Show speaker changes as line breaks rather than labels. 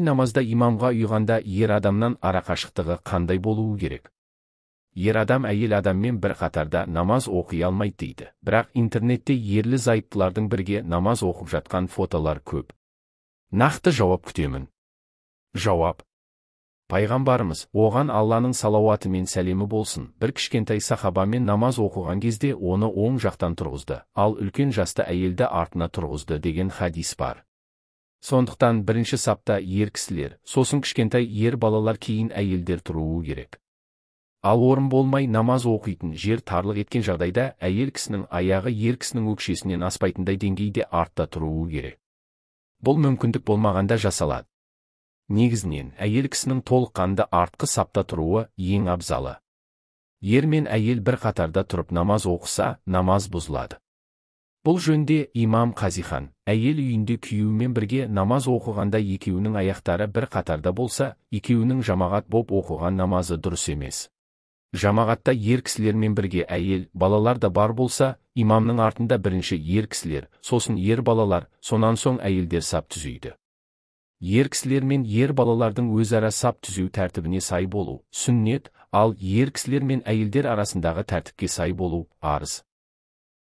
Нәпіл намазда имамға ұйғанда ер адамнан арақашықтығы қандай болуы керек? Ер адам әйел адаммен бір қатарда намаз оқи алмайды дейді. Бірақ интернетте ерлі-зайыптылардың бірге намаз оқып жатқан фотолар көп. Нақты жауап күтемін. Жауап. Пайғамбарымыз, оған Алланың салауаты мен сәлемі болсын, бір кішкентай сахабамен намаз оқыған кезде оны оң жақтан тұрғызды, ал үлкен жасты әйелді артына тұрғызды деген хадис бар. Сондықтан бірінші сапта ер кісілер, сосын кішкентай ер балалар, кейін әйелдер тұруы керек. Ал орын болмай намаз оқитын жер тарлық еткен жағдайда әйел кісінің аяғы ер кісінің өкшесінен аспайтындай деңгейде артта тұруы керек. Бұл мүмкіндік болмағанда жасалады. Негізінен әйел кісінің толыққанды артқы сапта тұруы ең абзалы. Ер мен әйел бір қатарда тұрып намаз оқыса, намаз бұзылады. Бұл жөнде имам Қазихан, әйел үйінде күйеуімен бірге намаз оқығанда екеуінің аяқтары бір қатарда болса, екеуінің жамағат боп оқыған намазы дұрыс емес. Жамағатта ер кісілермен бірге әйел, балалар да бар болса, имамның артында бірінші ер кісілер, сосын ер балалар, сонан соң әйелдер сап түзейді. Ер кісілер мен ер балалардың өзара сап түзеу тәртібіне сай болу сүннет, ал ер кісілер мен әйелдер арасындағы тәртіпке сай болу парыз.